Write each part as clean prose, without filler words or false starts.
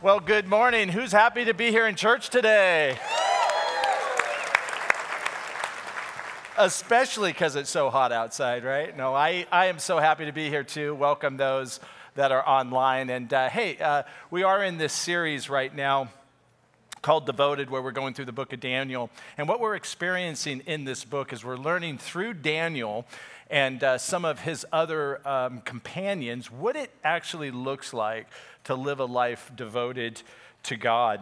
Well, good morning. Who's happy to be here in church today? Especially because it's so hot outside, right? No, I am so happy to be here too. Welcome those that are online. And we are in this series right now called Devoted, where we're going through the book of Daniel. And what we're experiencing in this book is we're learning through Daniel and some of his other companions what it actually looks like to live a life devoted to God.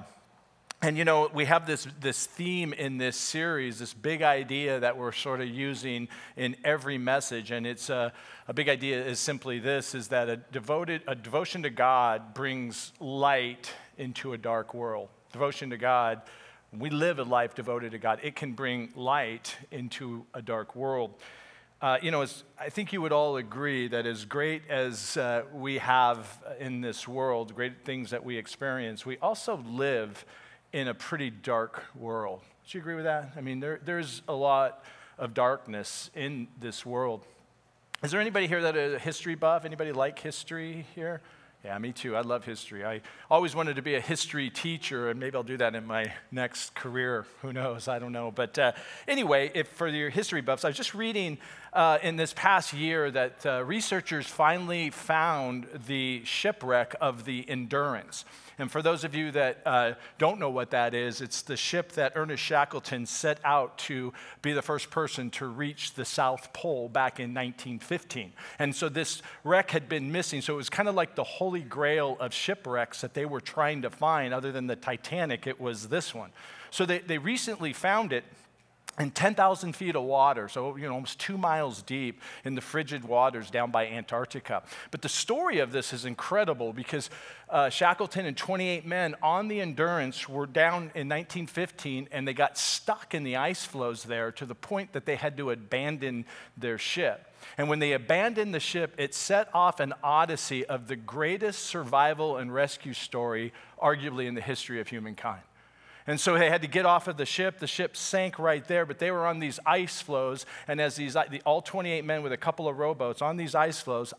And you know, we have this theme in this series, this big idea that we're sort of using in every message. And it's a big idea is simply this, is that a devotion to God brings light into a dark world. Devotion to God, we live a life devoted to God. It can bring light into a dark world. I think you would all agree that as great as we have in this world, great things that we experience, we also live in a pretty dark world. Do you agree with that? I mean, there's a lot of darkness in this world. Is there anybody here that is a history buff? Anybody like history here? Yeah, me too. I love history. I always wanted to be a history teacher, and maybe I'll do that in my next career. Who knows? I don't know. But anyway, for your history buffs, I was just reading in this past year that researchers finally found the shipwreck of the Endurance. And for those of you that don't know what that is, it's the ship that Ernest Shackleton set out to be the first person to reach the South Pole back in 1915. And so this wreck had been missing, so it was kind of like the holy grail of shipwrecks that they were trying to find. Other than the Titanic, it was this one. So they recently found it in 10,000 feet of water, so almost 2 miles deep in the frigid waters down by Antarctica. But the story of this is incredible because Shackleton and 28 men on the Endurance were down in 1915, and they got stuck in the ice floes there to the point that they had to abandon their ship. And when they abandoned the ship, it set off an odyssey of the greatest survival and rescue story, arguably in the history of humankind. And so they had to get off of the ship sank right there, but they were on these ice floes, and as all 28 men with a couple of rowboats on these ice floes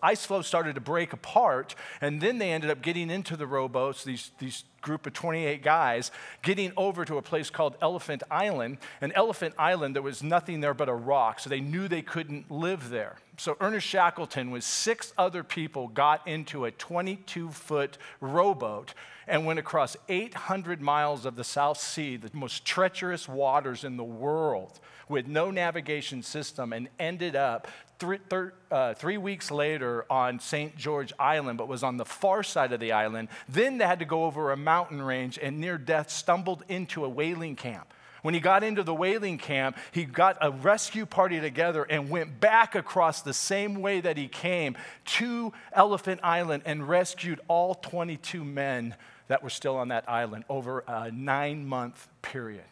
started to break apart, and then they ended up getting into the rowboats, these group of 28 guys, getting over to a place called Elephant Island. And Elephant Island, there was nothing there but a rock, so they knew they couldn't live there. So Ernest Shackleton with 6 other people got into a 22-foot rowboat and went across 800 miles of the South Sea, the most treacherous waters in the world, with no navigation system, and ended up 3 weeks later on St. George Island, but was on the far side of the island. Then they had to go over a mountain range and near death stumbled into a whaling camp. When he got into the whaling camp, he got a rescue party together and went back across the same way that he came to Elephant Island and rescued all 22 men that were still on that island over a 9-month period.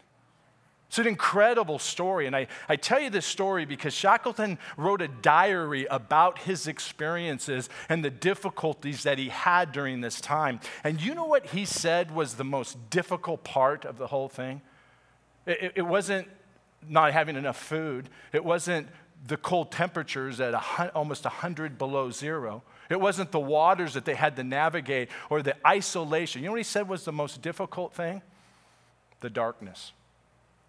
It's an incredible story, and I tell you this story because Shackleton wrote a diary about his experiences and the difficulties that he had during this time. And you know what he said was the most difficult part of the whole thing? It wasn't not having enough food. It wasn't the cold temperatures at almost 100 below zero. It wasn't the waters that they had to navigate or the isolation. You know what he said was the most difficult thing? The darkness.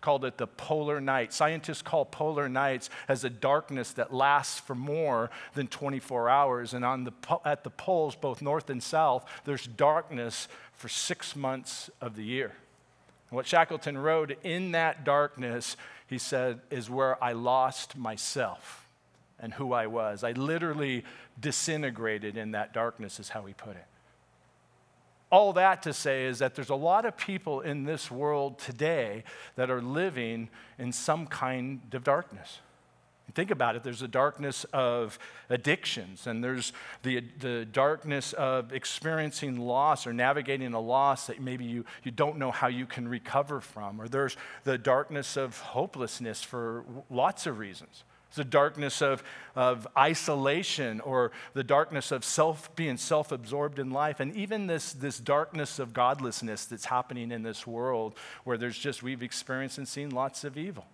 Called it the polar night. Scientists call polar nights as a darkness that lasts for more than 24 hours. And at the poles, both north and south, there's darkness for 6 months of the year. And what Shackleton wrote, in that darkness, he said, is where I lost myself and who I was. I literally disintegrated in that darkness, is how he put it. All that to say is that there's a lot of people in this world today that are living in some kind of darkness. Think about it. There's the darkness of addictions, and there's the darkness of experiencing loss or navigating a loss that maybe you don't know how you can recover from. Or there's the darkness of hopelessness for lots of reasons. The darkness of isolation, or the darkness of being self-absorbed in life, and even this darkness of godlessness that's happening in this world where we've experienced and seen lots of evil.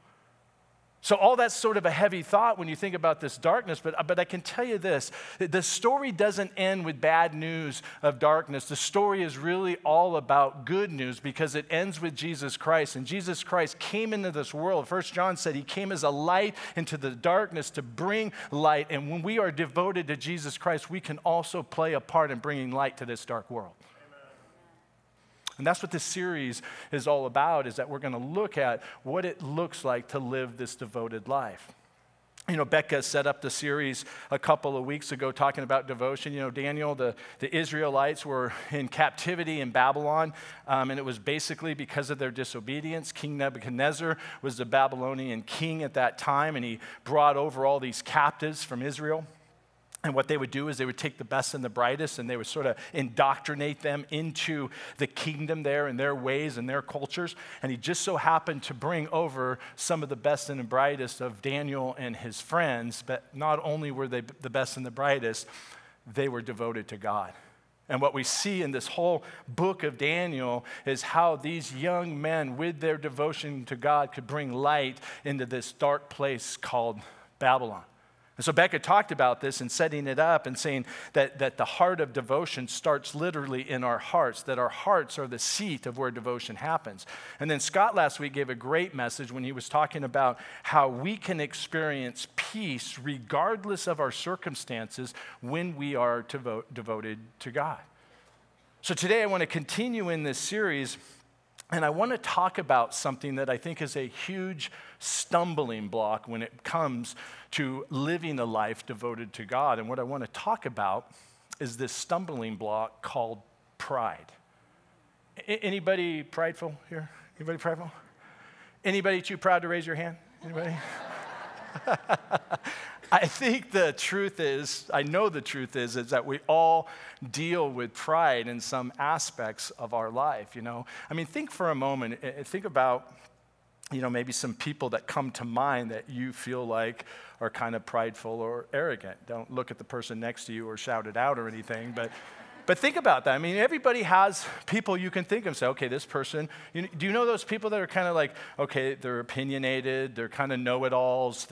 So all that's sort of a heavy thought when you think about this darkness, but I can tell you this, the story doesn't end with bad news of darkness. The story is really all about good news because it ends with Jesus Christ. And Jesus Christ came into this world. 1 John said he came as a light into the darkness to bring light. And when we are devoted to Jesus Christ, we can also play a part in bringing light to this dark world. And that's what this series is all about, is that we're going to look at what it looks like to live this devoted life. You know, Becca set up the series a couple of weeks ago talking about devotion. You know, Daniel, the Israelites were in captivity in Babylon, and it was basically because of their disobedience. King Nebuchadnezzar was the Babylonian king at that time, and he brought over all these captives from Israel. And what they would do is they would take the best and the brightest and they would sort of indoctrinate them into the kingdom there and their ways and their cultures. And he just so happened to bring over some of the best and the brightest of Daniel and his friends. But not only were they the best and the brightest, they were devoted to God. And what we see in this whole book of Daniel is how these young men, with their devotion to God, could bring light into this dark place called Babylon. And so Becca talked about this and setting it up and saying that the heart of devotion starts literally in our hearts, that our hearts are the seat of where devotion happens. And then Scott last week gave a great message when he was talking about how we can experience peace regardless of our circumstances when we are devoted to God. So today I want to continue in this series, and I want to talk about something that I think is a huge stumbling block when it comes to living a life devoted to God. And what I want to talk about is this stumbling block called pride. Anybody prideful here? Anybody prideful? Anybody too proud to raise your hand? Anybody? I think the truth is, I know the truth is that we all deal with pride in some aspects of our life, you know. I mean, think for a moment, think about, you know, maybe some people that come to mind that you feel like are kind of prideful or arrogant. Don't look at the person next to you or shout it out or anything, but think about that. I mean, everybody has people you can think of and say, okay, this person, do you know those people that are kind of like, okay, they're opinionated, they're kind of know-it-alls,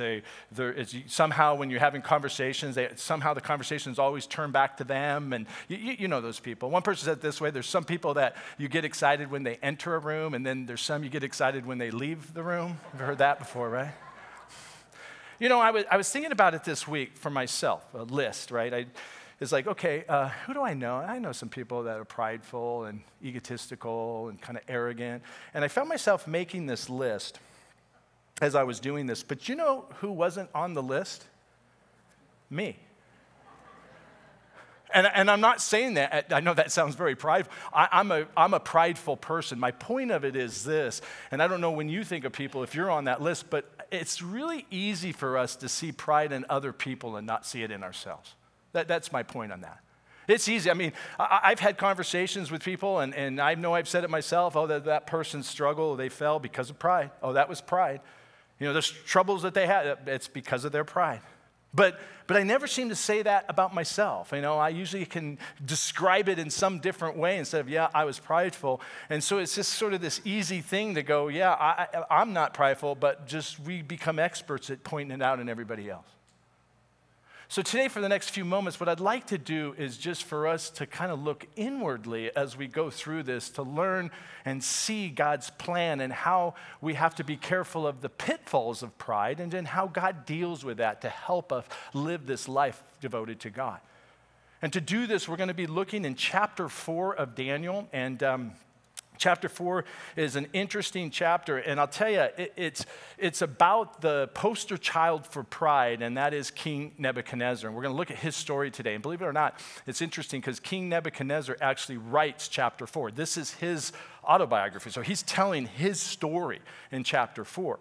somehow when you're having conversations, somehow the conversations always turn back to them, and you know those people. One person said it this way, there's some people that you get excited when they enter a room, and then there's some you get excited when they leave the room. You've heard that before, right? You know, I was thinking about it this week for myself, a list, right? It's like, okay, who do I know? I know some people that are prideful and egotistical and kind of arrogant. And I found myself making this list as I was doing this. But you know who wasn't on the list? Me. And I'm not saying that, I know that sounds very prideful. I'm a prideful person. My point of it is this, and I don't know when you think of people, if you're on that list, but it's really easy for us to see pride in other people and not see it in ourselves. That's my point on that. It's easy. I mean, I've had conversations with people, and I know I've said it myself. Oh, that person struggled, they fell because of pride. Oh, that was pride. You know, the troubles that they had, it's because of their pride. But I never seem to say that about myself. You know, I usually can describe it in some different way instead of, yeah, I was prideful. And so it's just sort of this easy thing to go, yeah, I'm not prideful, but just we become experts at pointing it out in everybody else. So today, for the next few moments, what I'd like to do is just for us to kind of look inwardly as we go through this, to learn and see God's plan and how we have to be careful of the pitfalls of pride, and then how God deals with that to help us live this life devoted to God. And to do this, we're going to be looking in chapter 4 of Daniel, and chapter 4 is an interesting chapter, and I'll tell you, it's about the poster child for pride, and that is King Nebuchadnezzar. And we're going to look at his story today. And believe it or not, it's interesting because King Nebuchadnezzar actually writes chapter 4. This is his autobiography, so he's telling his story in chapter 4.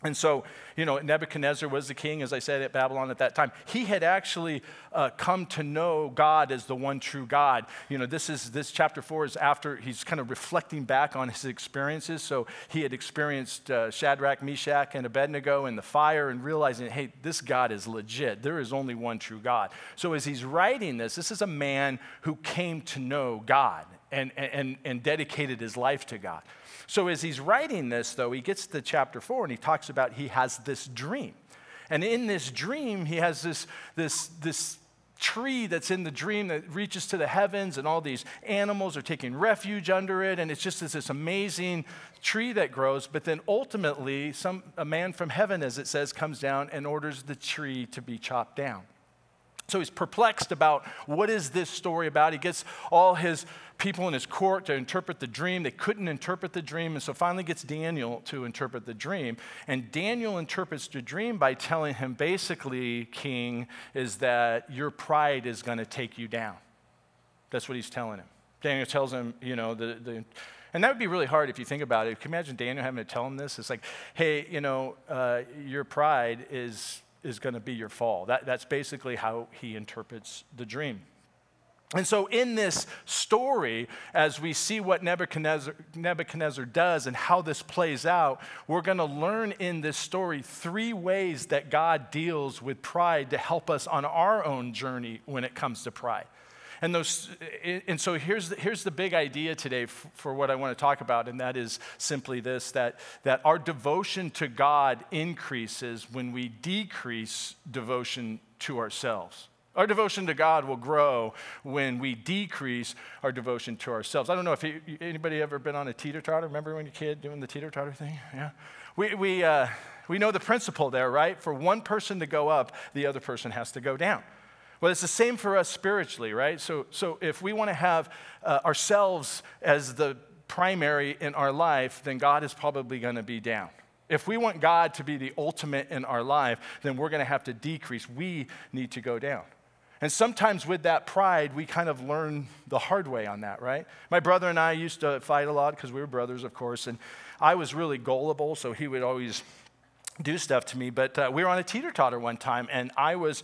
And so, you know, Nebuchadnezzar was the king, as I said, at Babylon at that time. He had actually come to know God as the one true God. You know, this chapter 4 is after he's kind of reflecting back on his experiences. So he had experienced Shadrach, Meshach, and Abednego in the fire, and realizing, hey, this God is legit. There is only one true God. So as he's writing this is a man who came to know God. and dedicated his life to God. So as he's writing this, though, he gets to chapter 4 and he talks about he has this dream. And in this dream, he has this tree that's in the dream that reaches to the heavens, and all these animals are taking refuge under it, and it's just this amazing tree that grows. But then ultimately, a man from heaven, as it says, comes down and orders the tree to be chopped down. So he's perplexed about what is this story about. He gets all his people in his court to interpret the dream. They couldn't interpret the dream, and so finally gets Daniel to interpret the dream. And Daniel interprets the dream by telling him, basically, king, is that your pride is going to take you down. That's what he's telling him. Daniel tells him, and that would be really hard if you think about it. Can you imagine Daniel having to tell him this? It's like, hey, your pride is going to be your fall. That's basically how he interprets the dream. And so in this story, as we see what Nebuchadnezzar does and how this plays out, we're going to learn in this story 3 ways that God deals with pride to help us on our own journey when it comes to pride. And so here's the big idea today for what I want to talk about, and that is simply this, that our devotion to God increases when we decrease devotion to ourselves. Our devotion to God will grow when we decrease our devotion to ourselves. I don't know if anybody ever been on a teeter-totter. Remember when you're a kid doing the teeter-totter thing? Yeah. We know the principle there, right? For one person to go up, the other person has to go down. Well, it's the same for us spiritually, right? So if we want to have ourselves as the primary in our life, then God is probably going to be down. If we want God to be the ultimate in our life, then we're going to have to decrease. We need to go down. And sometimes with that pride, we kind of learn the hard way on that, right? My brother and I used to fight a lot because we were brothers, of course, and I was really gullible, so he would always do stuff to me. But we were on a teeter-totter one time, and I was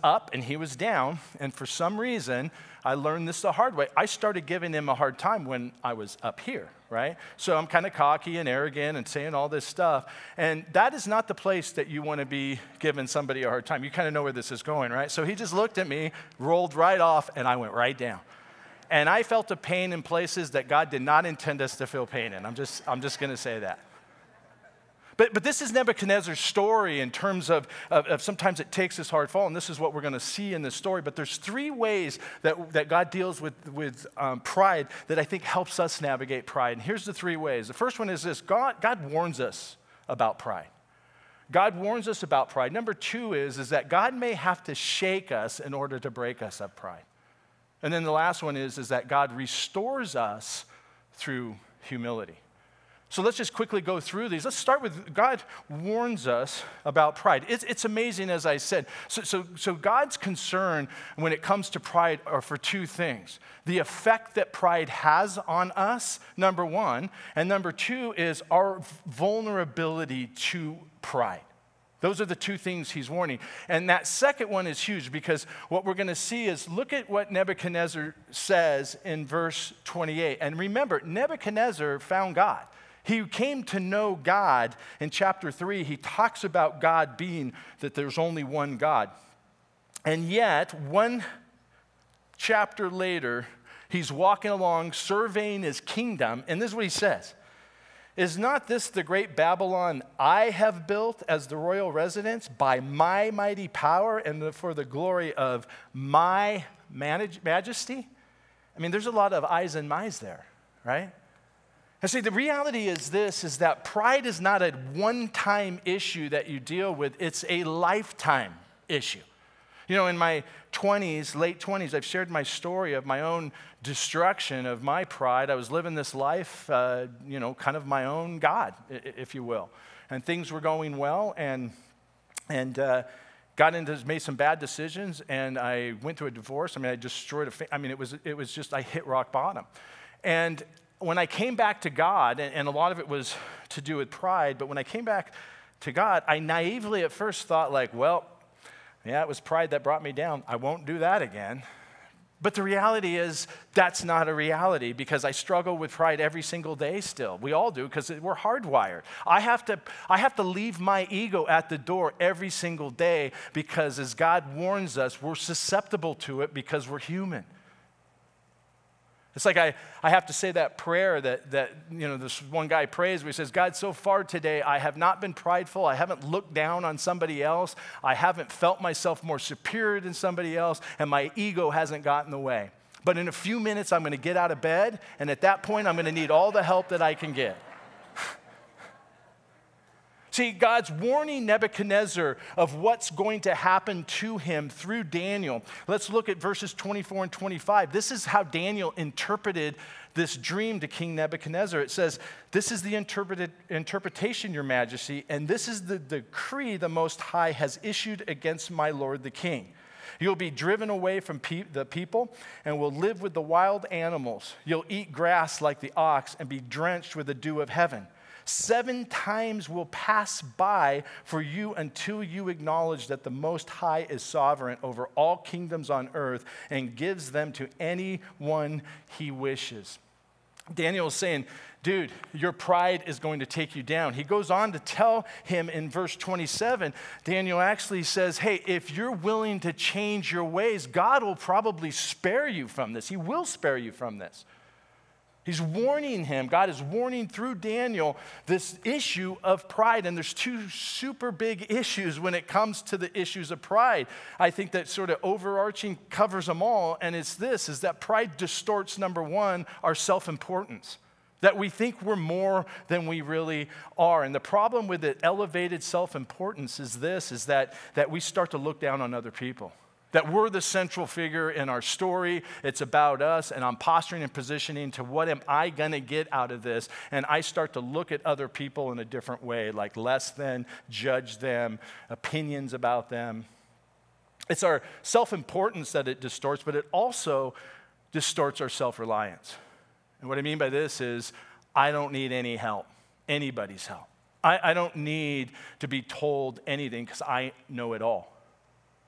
up and he was down, and for some reason, I learned this the hard way. I started giving him a hard time when I was up here, right? So I'm kind of cocky and arrogant and saying all this stuff, and that is not the place that you want to be giving somebody a hard time. You kind of know where this is going, right? So he just looked at me, rolled right off, and I went right down. And I felt a pain in places that God did not intend us to feel pain in. I'm just going to say that. But this is Nebuchadnezzar's story in terms of sometimes it takes this hard fall, and this is what we're going to see in this story. But there's 3 ways that God deals with pride that I think helps us navigate pride. And here's the 3 ways. The first one is this. God warns us about pride. God warns us about pride. Number 2 is that God may have to shake us in order to break us of pride. And then the last one is that God restores us through humility. So let's just quickly go through these. Let's start with God warns us about pride. It's amazing, as I said. So God's concern when it comes to pride are for 2 things. The effect that pride has on us, number 1, and number 2 is our vulnerability to pride. Those are the 2 things he's warning. And that second one is huge because what we're going to see is, look at what Nebuchadnezzar says in verse 28. And remember, Nebuchadnezzar found God. He came to know God. In chapter 3, he talks about God being that there's only one God. And yet, 1 chapter later, he's walking along, surveying his kingdom, and this is what he says. Is not this the great Babylon I have built as the royal residence by my mighty power and for the glory of my majesty? I mean, there's a lot of I's and my's there, right? And see, the reality is this, is that pride is not a one-time issue that you deal with. It's a lifetime issue. You know, in my 20s, late 20s, I've shared my story of my own destruction of my pride. I was living this life, kind of my own God, if you will. And things were going well, and made some bad decisions, and I went through a divorce. I mean, I destroyed it was just, I hit rock bottom. And when I came back to God, and a lot of it was to do with pride, but when I came back to God, I naively at first thought like, well, yeah, it was pride that brought me down. I won't do that again. But the reality is that's not a reality because I struggle with pride every single day still. We all do because we're hardwired. I have to leave my ego at the door every single day because as God warns us, we're susceptible to it because we're human. It's like I have to say that prayer that this one guy prays where he says, God, so far today I have not been prideful. I haven't looked down on somebody else. I haven't felt myself more superior than somebody else, and my ego hasn't gotten in the way. But in a few minutes I'm going to get out of bed, and at that point I'm going to need all the help that I can get. See, God's warning Nebuchadnezzar of what's going to happen to him through Daniel. Let's look at verses 24 and 25. This is how Daniel interpreted this dream to King Nebuchadnezzar. It says, this is the interpretation, your majesty, and this is the decree the Most High has issued against my lord the king. You'll be driven away from the people and will live with the wild animals. You'll eat grass like the ox and be drenched with the dew of heaven. 7 times will pass by for you until you acknowledge that the Most High is sovereign over all kingdoms on earth and gives them to anyone he wishes. Daniel is saying, dude, your pride is going to take you down. He goes on to tell him in verse 27, Daniel actually says, hey, if you're willing to change your ways, God will probably spare you from this. He will spare you from this. He's warning him. God is warning through Daniel this issue of pride. And there's 2 super big issues when it comes to the issues of pride. I think that sort of overarching covers them all. And it's this, is that pride distorts, number 1, our self-importance. That we think we're more than we really are. And the problem with the elevated self-importance is this, is that we start to look down on other people. That we're the central figure in our story. It's about us, and I'm posturing and positioning to what am I going to get out of this? And I start to look at other people in a different way, like less than, judge them, opinions about them. It's our self-importance that it distorts, but it also distorts our self-reliance. And what I mean by this is I don't need any help, anybody's help. I don't need to be told anything because I know it all.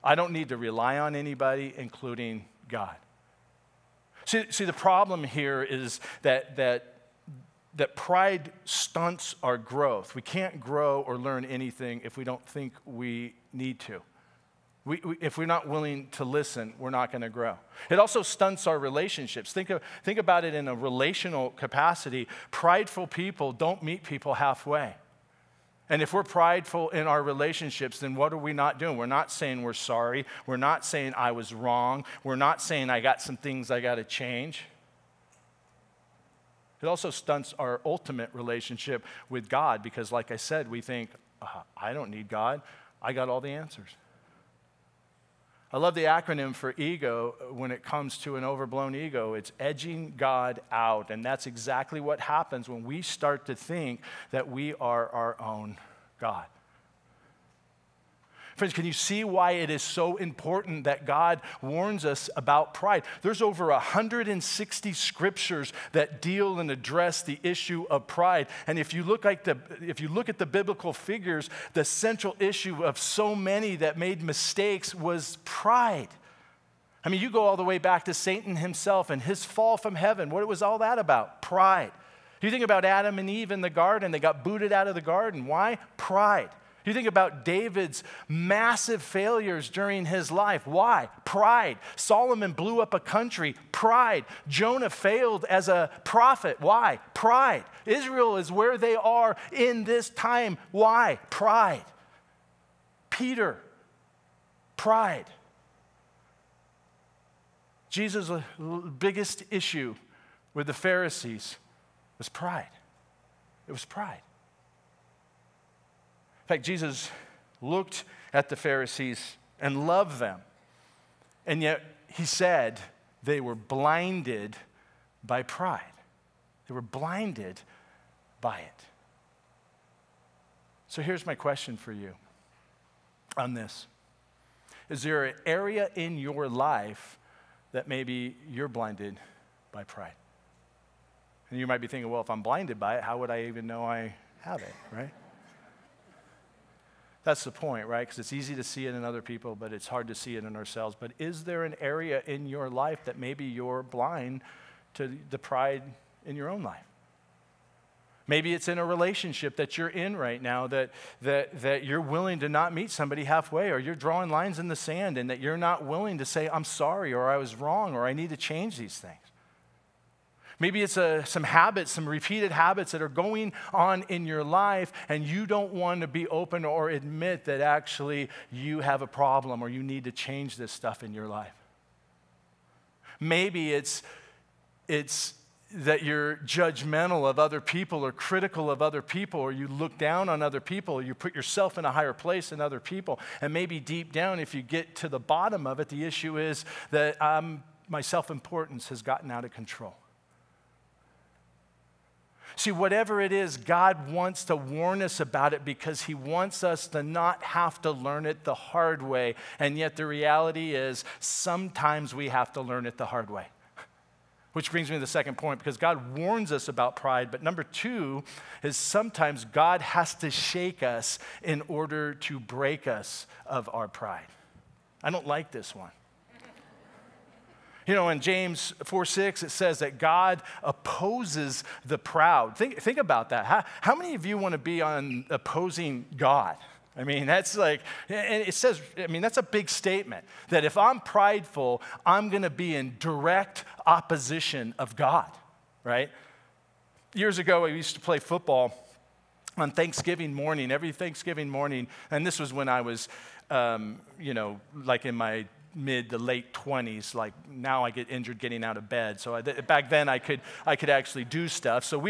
I don't need to rely on anybody, including God. See, the problem here is that pride stunts our growth. We can't grow or learn anything if we don't think we need to. If we're not willing to listen, we're not going to grow. It also stunts our relationships. Think about it in a relational capacity. Prideful people don't meet people halfway. And if we're prideful in our relationships, then what are we not doing? We're not saying we're sorry. We're not saying I was wrong. We're not saying I got some things I got to change. It also stunts our ultimate relationship with God because, like I said, we think, I don't need God. I got all the answers. I love the acronym for ego when it comes to an overblown ego. It's edging God out. And that's exactly what happens when we start to think that we are our own God. Friends, can you see why it is so important that God warns us about pride? There's over 160 scriptures that deal and address the issue of pride. And if you look at the biblical figures, the central issue of so many that made mistakes was pride. I mean, you go all the way back to Satan himself and his fall from heaven. What was all that about? Pride. You think about Adam and Eve in the garden, they got booted out of the garden. Why? Pride. You think about David's massive failures during his life. Why? Pride. Solomon blew up a country. Pride. Jonah failed as a prophet. Why? Pride. Israel is where they are in this time. Why? Pride. Peter. Pride. Jesus' biggest issue with the Pharisees was pride. It was pride. In fact, Jesus looked at the Pharisees and loved them. And yet he said they were blinded by pride. They were blinded by it. So here's my question for you on this. Is there an area in your life that maybe you're blinded by pride? And you might be thinking, well, if I'm blinded by it, how would I even know I have it, right? That's the point, right? Because it's easy to see it in other people, but it's hard to see it in ourselves. But is there an area in your life that maybe you're blind to the pride in your own life? Maybe it's in a relationship that you're in right now that you're willing to not meet somebody halfway, or you're drawing lines in the sand and that you're not willing to say, I'm sorry, or I was wrong, or I need to change these things. Maybe it's some habits, some repeated habits that are going on in your life, and you don't want to be open or admit that actually you have a problem or you need to change this stuff in your life. Maybe it's that you're judgmental of other people or critical of other people, or you look down on other people, or you put yourself in a higher place than other people. And maybe deep down, if you get to the bottom of it, the issue is that my self-importance has gotten out of control. See, whatever it is, God wants to warn us about it because he wants us to not have to learn it the hard way. And yet the reality is sometimes we have to learn it the hard way. Which brings me to the second point, because God warns us about pride. But number two is sometimes God has to shake us in order to break us of our pride. I don't like this one. You know, in James 4:6, it says that God opposes the proud. Think about that. How many of you want to be on opposing God? I mean, that's like, and it says, I mean, that's a big statement, that if I'm prideful, I'm going to be in direct opposition of God, right? Years ago, I used to play football on Thanksgiving morning, every Thanksgiving morning, and this was when I was, like in my mid to late 20s. Like now I get injured getting out of bed. So back then I could actually do stuff. So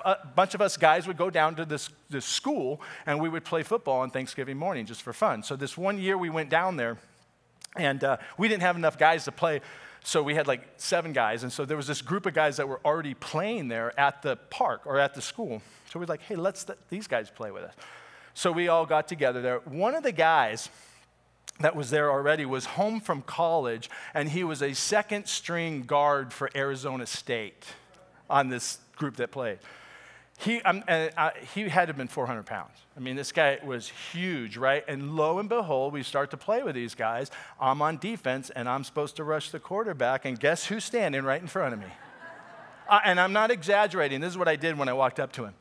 a bunch of us guys would go down to this school and we would play football on Thanksgiving morning just for fun. So this one year we went down there and we didn't have enough guys to play. So we had like 7 guys. And so there was this group of guys that were already playing there at the park or at the school. So we're like, hey, let's let these guys play with us. So we all got together there. One of the guys that was there already was home from college, and he was a second-string guard for Arizona State on this group that played. He had to have been 400 pounds. I mean, this guy was huge, right? And lo and behold, we start to play with these guys. I'm on defense, and I'm supposed to rush the quarterback, and guess who's standing right in front of me? And I'm not exaggerating. This is what I did when I walked up to him.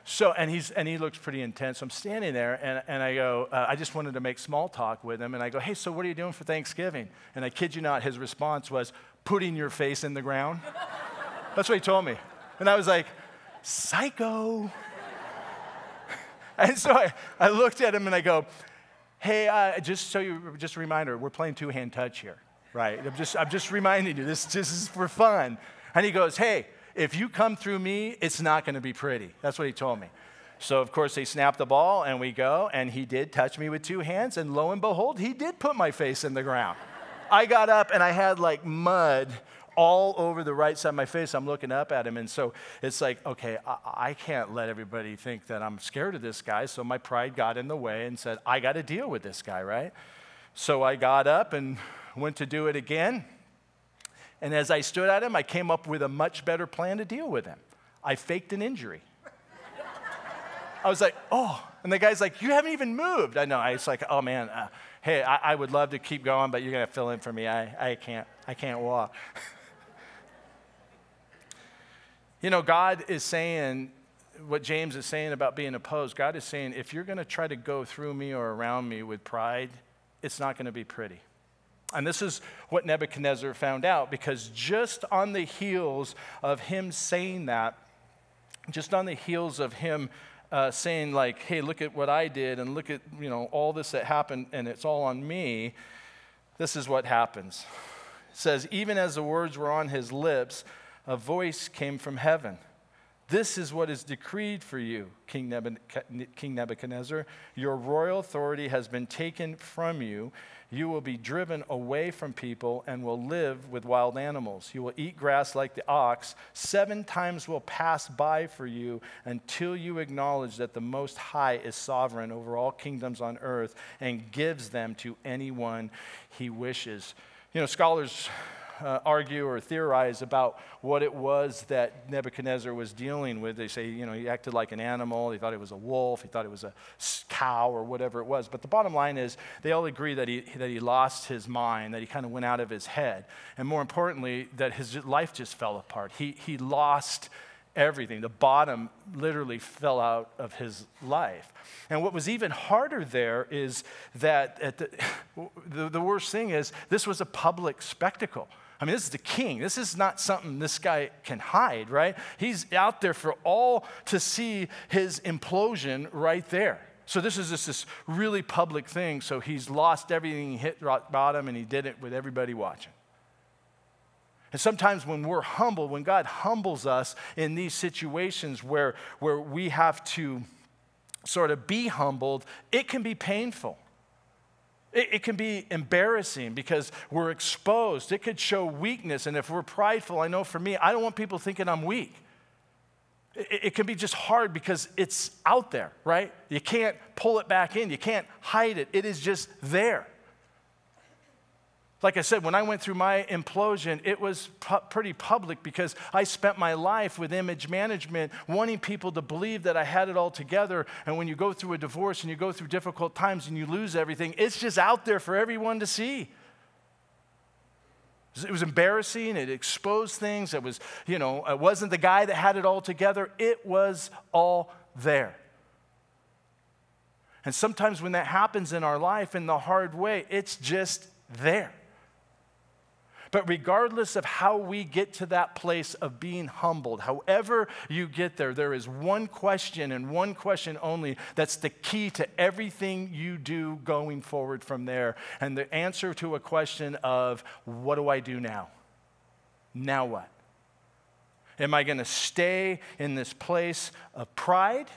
So, and he looks pretty intense. So I'm standing there, and I go, I just wanted to make small talk with him. And I go, hey, so what are you doing for Thanksgiving? And I kid you not, his response was, putting your face in the ground. That's what he told me. And I was like, psycho. And so I looked at him, and I go, hey, just a reminder, we're playing two-hand touch here, right? I'm just reminding you, this is for fun. And he goes, hey, if you come through me, it's not going to be pretty. That's what he told me. So, of course, they snapped the ball, and we go, and he did touch me with 2 hands, and lo and behold, he did put my face in the ground. I got up, and I had, like, mud all over the right side of my face. I'm looking up at him, and so it's like, okay, I can't let everybody think that I'm scared of this guy, so my pride got in the way and said, I got to deal with this guy, right? So I got up and went to do it again. And as I stood at him, I came up with a much better plan to deal with him. I faked an injury. I was like, oh. And the guy's like, you haven't even moved. I know. I was like, oh, man, hey, I would love to keep going, but you're going to fill in for me. I can't walk. You know, God is saying what James is saying about being opposed. God is saying, if you're going to try to go through me or around me with pride, it's not going to be pretty. And this is what Nebuchadnezzar found out, because just on the heels of him saying that, just on the heels of him saying like, hey, look at what I did and look at, all this that happened and it's all on me, this is what happens. It says, even as the words were on his lips, a voice came from heaven. This is what is decreed for you, King Nebuchadnezzar. Your royal authority has been taken from you. You will be driven away from people and will live with wild animals. You will eat grass like the ox. 7 times will pass by for you until you acknowledge that the Most High is sovereign over all kingdoms on earth and gives them to anyone he wishes. Scholars argue or theorize about what it was that Nebuchadnezzar was dealing with. They say, he acted like an animal. He thought it was a wolf. He thought it was a cow or whatever it was. But the bottom line is they all agree that he lost his mind, that he kind of went out of his head. And more importantly, that his life just fell apart. He lost everything. The bottom literally fell out of his life. And what was even harder there is that the worst thing is this was a public spectacle. I mean, this is the king. This is not something this guy can hide, right? He's out there for all to see his implosion right there. So this is just this really public thing. So he's lost everything, he hit rock bottom, and he did it with everybody watching. And sometimes when we're humble, when God humbles us in these situations where we have to sort of be humbled, it can be painful. It can be embarrassing because we're exposed. It could show weakness. And if we're prideful, I know for me, I don't want people thinking I'm weak. It can be just hard because it's out there, right? You can't pull it back in. You can't hide it. It is just there. Like I said, when I went through my implosion, it was pretty public because I spent my life with image management, wanting people to believe that I had it all together. And when you go through a divorce and you go through difficult times and you lose everything, it's just out there for everyone to see. It was embarrassing. It exposed things. It was, it wasn't the guy that had it all together. It was all there. And sometimes when that happens in our life in the hard way, it's just there. But regardless of how we get to that place of being humbled, however you get there, there is one question and one question only that's the key to everything you do going forward from there. And the answer to a question of, what do I do now? Now what? Am I going to stay in this place of pride?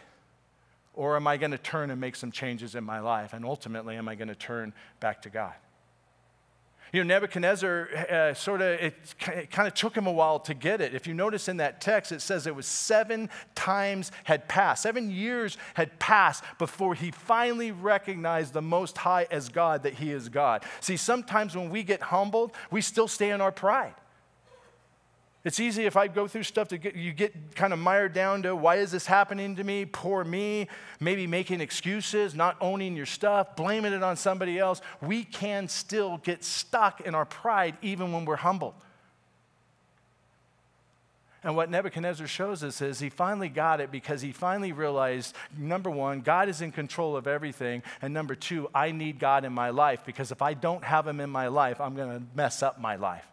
Or am I going to turn and make some changes in my life? And ultimately, am I going to turn back to God? Nebuchadnezzar, it kind of took him a while to get it. If you notice in that text, it says it was 7 times had passed. 7 years had passed before he finally recognized the Most High as God, that he is God. See, sometimes when we get humbled, we still stay in our pride. It's easy if I go through stuff you get kind of mired down to, why is this happening to me? Poor me. Maybe making excuses, not owning your stuff, blaming it on somebody else. We can still get stuck in our pride even when we're humbled. And what Nebuchadnezzar shows us is he finally got it because he finally realized, number one, God is in control of everything. And number two, I need God in my life because if I don't have him in my life, I'm going to mess up my life.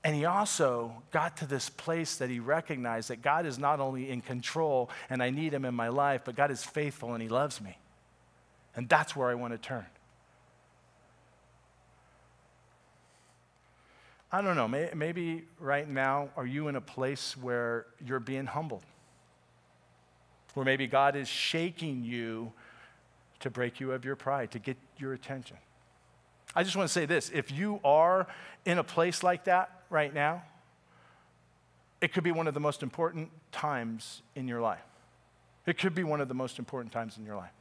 And he also got to this place that he recognized that God is not only in control and I need him in my life, but God is faithful and he loves me. And that's where I want to turn. I don't know, maybe right now, are you in a place where you're being humbled? Where maybe God is shaking you to break you of your pride, to get your attention. I just want to say this, if you are in a place like that right now, it could be one of the most important times in your life. It could be one of the most important times in your life.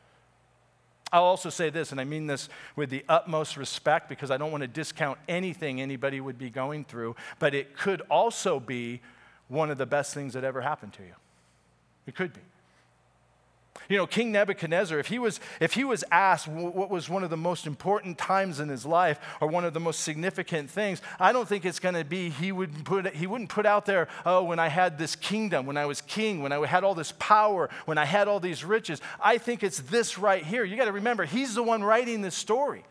I'll also say this, and I mean this with the utmost respect because I don't want to discount anything anybody would be going through, but it could also be one of the best things that ever happened to you. It could be. King Nebuchadnezzar, if he was asked what was one of the most important times in his life or one of the most significant things, I don't think it's going to be he wouldn't put out there, oh, when I had this kingdom, when I was king, when I had all this power, when I had all these riches. I think it's this right here. You got to remember, he's the one writing this story.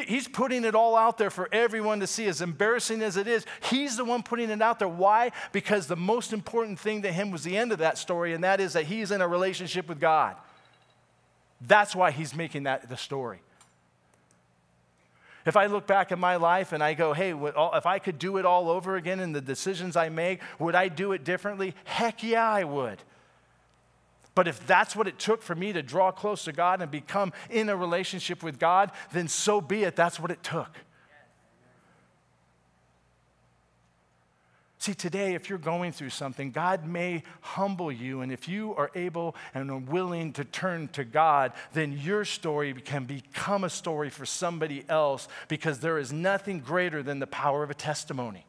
He's putting it all out there for everyone to see, as embarrassing as it is. He's the one putting it out there. Why? Because the most important thing to him was the end of that story, and that is that he's in a relationship with God. That's why he's making that the story. If I look back at my life and I go, hey, if I could do it all over again in the decisions I make, would I do it differently? Heck yeah, I would. But if that's what it took for me to draw close to God and become in a relationship with God, then so be it. That's what it took. See, today, if you're going through something, God may humble you. And if you are able and are willing to turn to God, then your story can become a story for somebody else, because there is nothing greater than the power of a testimony.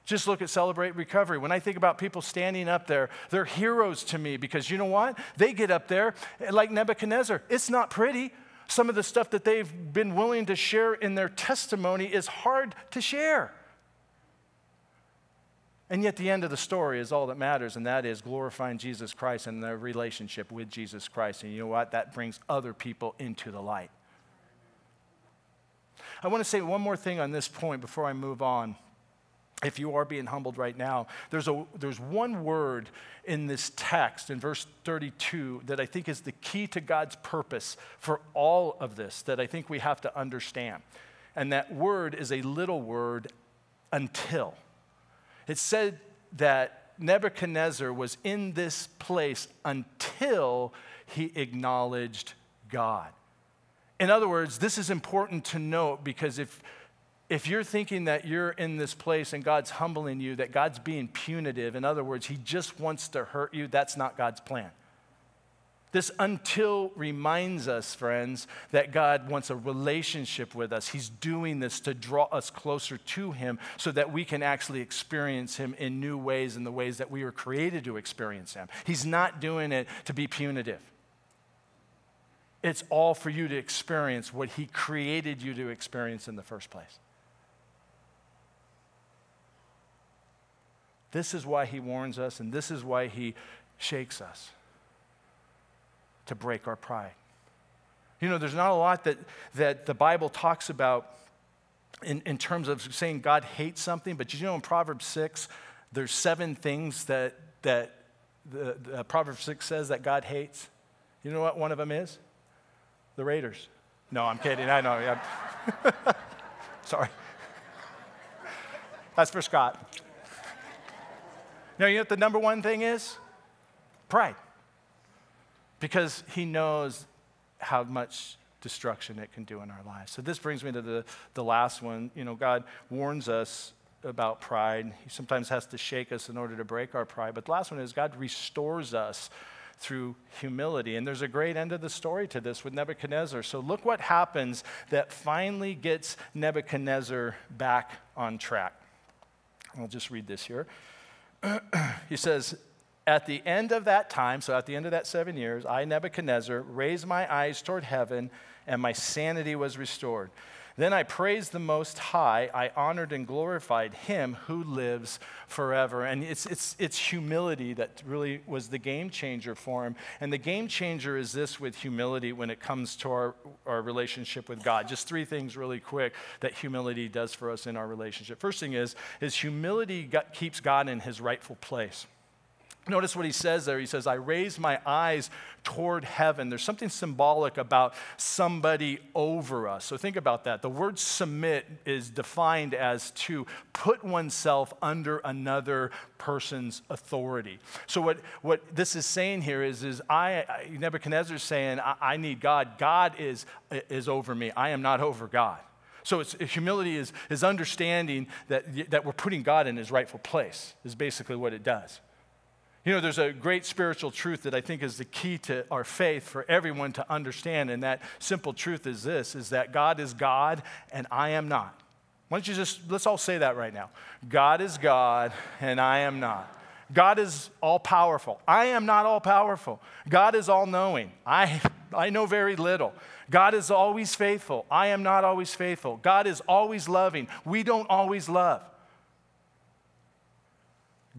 Just look at Celebrate Recovery. When I think about people standing up there, they're heroes to me, because you know what? They get up there like Nebuchadnezzar. It's not pretty. Some of the stuff that they've been willing to share in their testimony is hard to share. And yet the end of the story is all that matters, and that is glorifying Jesus Christ and their relationship with Jesus Christ. And you know what? That brings other people into the light. I want to say one more thing on this point before I move on. If you are being humbled right now, there's one word in this text, in verse 32, that I think is the key to God's purpose for all of this, that I think we have to understand. And that word is a little word, until. It said that Nebuchadnezzar was in this place until he acknowledged God. In other words, this is important to note, because if you're thinking that you're in this place and God's humbling you, that God's being punitive, in other words, he just wants to hurt you, that's not God's plan. This until reminds us, friends, that God wants a relationship with us. He's doing this to draw us closer to him so that we can actually experience him in new ways, in the ways that we were created to experience him. He's not doing it to be punitive. It's all for you to experience what he created you to experience in the first place. This is why he warns us, and this is why he shakes us, to break our pride. You know, there's not a lot that the Bible talks about in terms of saying God hates something, but you know in Proverbs 6, there's 7 things that the Proverbs 6 says that God hates. You know what one of them is? The Raiders. No, I'm kidding. I know. Yeah. Sorry. That's for Scott. You know what the number one thing is? Pride. Because he knows how much destruction it can do in our lives. So this brings me to the last one. You know, God warns us about pride. He sometimes has to shake us in order to break our pride. But the last one is God restores us through humility. And there's a great end of the story to this with Nebuchadnezzar. So look what happens that finally gets Nebuchadnezzar back on track. I'll just read this here. He says, at the end of that time, so at the end of that 7 years, I, Nebuchadnezzar, raised my eyes toward heaven, and my sanity was restored. Then I praised the Most High. I honored and glorified him who lives forever. And it's humility that really was the game changer for him. And the game changer is this with humility when it comes to our relationship with God. Just 3 things really quick that humility does for us in our relationship. First thing is humility keeps God in his rightful place. Notice what he says there. He says, I raised my eyes toward heaven. There's something symbolic about somebody over us. So think about that. The word submit is defined as to put oneself under another person's authority. So what this is saying here is Nebuchadnezzar is saying, I need God. God is over me. I am not over God. So humility is understanding that we're putting God in his rightful place, is basically what it does. You know, there's a great spiritual truth that I think is the key to our faith for everyone to understand, and that simple truth is this, is that God is God and I am not. Why don't you let's all say that right now. God is God and I am not. God is all-powerful. I am not all-powerful. God is all-knowing. I know very little. God is always faithful. I am not always faithful. God is always loving. We don't always love.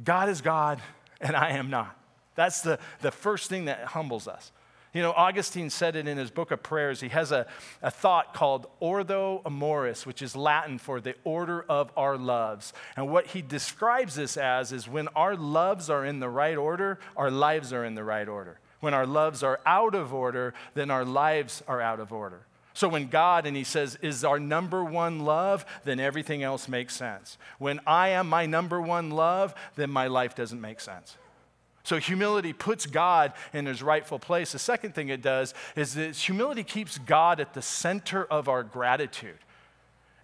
God is God and I am not. That's the first thing that humbles us. You know, Augustine said it in his book of prayers. He has a thought called ordo amoris, which is Latin for the order of our loves. And what he describes this as is when our loves are in the right order, our lives are in the right order. When our loves are out of order, then our lives are out of order. So when God, and he says, is our number one love, then everything else makes sense. When I am my number one love, then my life doesn't make sense. So humility puts God in his rightful place. The second thing it does is that humility keeps God at the center of our gratitude.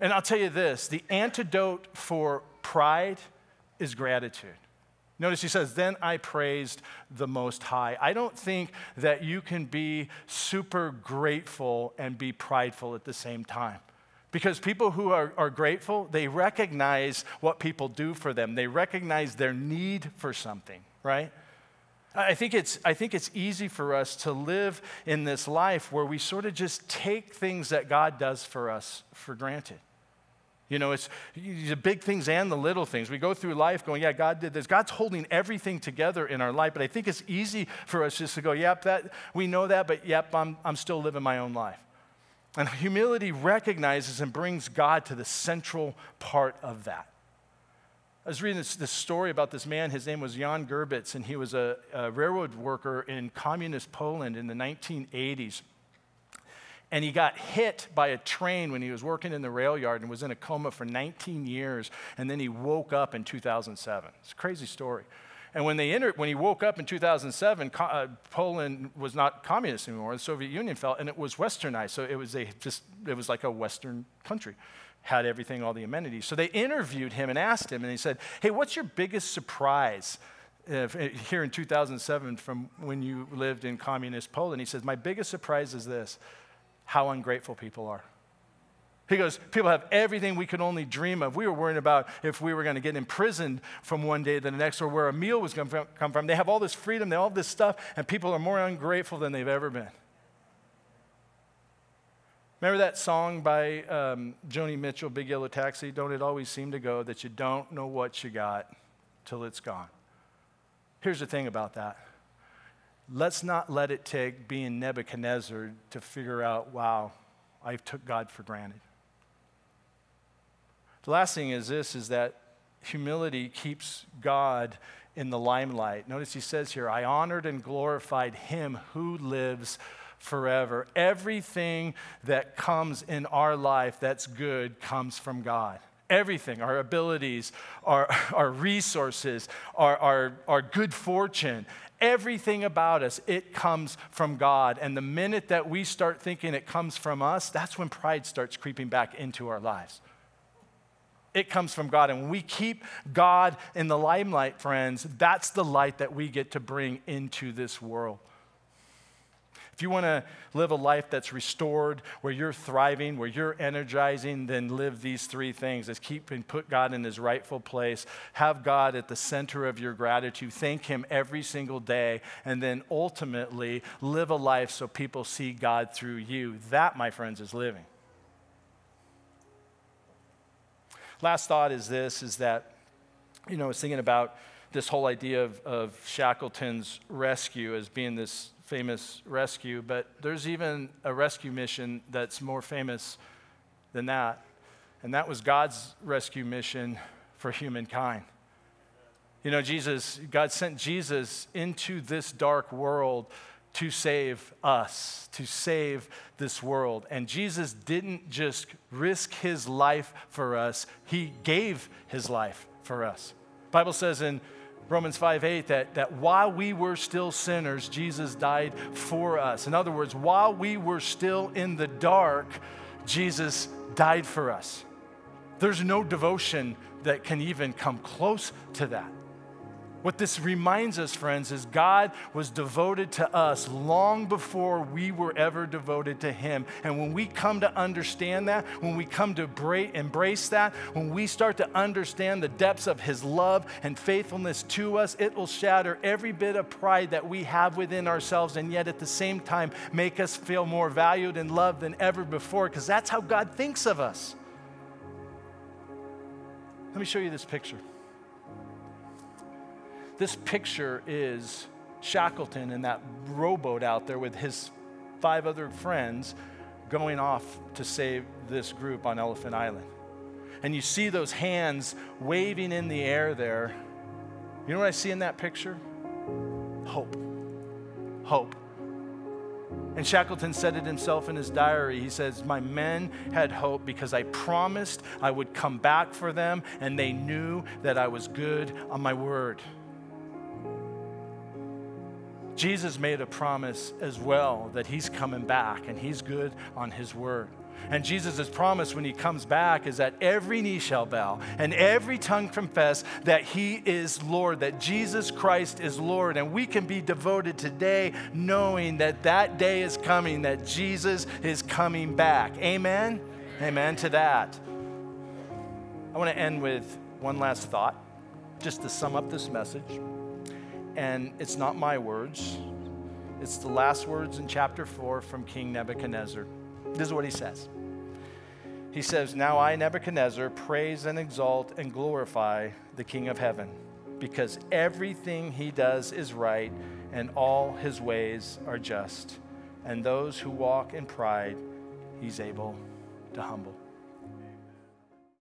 And I'll tell you this, the antidote for pride is gratitude. Notice he says, then I praised the Most High. I don't think that you can be super grateful and be prideful at the same time. Because people who are grateful, they recognize what people do for them. They recognize their need for something, right? I think it's easy for us to live in this life where we sort of just take things that God does for us for granted. You know, it's the big things and the little things. We go through life going, yeah, God did this. God's holding everything together in our life. But I think it's easy for us just to go, yep, we know that, but yep, I'm still living my own life. And humility recognizes and brings God to the central part of that. I was reading this story about this man. His name was Jan Gerbitz, and he was a railroad worker in communist Poland in the 1980s. And he got hit by a train when he was working in the rail yard and was in a coma for 19 years, and then he woke up in 2007. It's a crazy story. And when he woke up in 2007, Poland was not communist anymore. The Soviet Union fell, and it was westernized. So it was like a Western country, had everything, all the amenities. So they interviewed him and asked him, and he said, hey, what's your biggest surprise here in 2007 from when you lived in communist Poland? He says, my biggest surprise is this: how ungrateful people are. He goes, people have everything we could only dream of. We were worrying about if we were going to get imprisoned from one day to the next or where a meal was going to come from. They have all this freedom, they have all this stuff, and people are more ungrateful than they've ever been. Remember that song by Joni Mitchell, Big Yellow Taxi? Don't it always seem to go that you don't know what you got till it's gone? Here's the thing about that. Let's not let it take being Nebuchadnezzar to figure out, wow, I took God for granted. The last thing is this, is that humility keeps God in the limelight. Notice he says here, I honored and glorified him who lives forever. Everything that comes in our life that's good comes from God. Everything, our abilities, our resources, our good fortune, everything about us, it comes from God. And the minute that we start thinking it comes from us, that's when pride starts creeping back into our lives. It comes from God. And when we keep God in the limelight, friends, that's the light that we get to bring into this world. If you want to live a life that's restored, where you're thriving, where you're energizing, then live these three things. Is keep and put God in his rightful place. Have God at the center of your gratitude. Thank him every single day. And then ultimately live a life so people see God through you. That, my friends, is living. Last thought is this, is that, I was thinking about this whole idea of Shackleton's rescue as being this famous rescue, but there's even a rescue mission that's more famous than that, and that was God's rescue mission for humankind. God sent Jesus into this dark world to save us, to save this world. And Jesus didn't just risk his life for us, he gave his life for us. The Bible says in Romans 5:8 that while we were still sinners, Jesus died for us. In other words, while we were still in the dark, Jesus died for us. There's no devotion that can even come close to that. What this reminds us, friends, is God was devoted to us long before we were ever devoted to him. And when we come to understand that, when we come to embrace that, when we start to understand the depths of his love and faithfulness to us, it will shatter every bit of pride that we have within ourselves, and yet at the same time make us feel more valued and loved than ever before, because that's how God thinks of us. Let me show you this picture. This picture is Shackleton in that rowboat out there with his 5 other friends going off to save this group on Elephant Island. And you see those hands waving in the air there. You know what I see in that picture? Hope. Hope. And Shackleton said it himself in his diary. He says, my men had hope because I promised I would come back for them, and they knew that I was good on my word. Jesus made a promise as well that he's coming back and he's good on his word. And Jesus' promise when he comes back is that every knee shall bow and every tongue confess that he is Lord, that Jesus Christ is Lord. And we can be devoted today knowing that that day is coming, that Jesus is coming back. Amen? Amen to that. I want to end with one last thought, just to sum up this message. And it's not my words. It's the last words in chapter 4 from King Nebuchadnezzar. This is what he says. He says, "Now I, Nebuchadnezzar, praise and exalt and glorify the King of heaven, because everything he does is right and all his ways are just. And those who walk in pride, he's able to humble."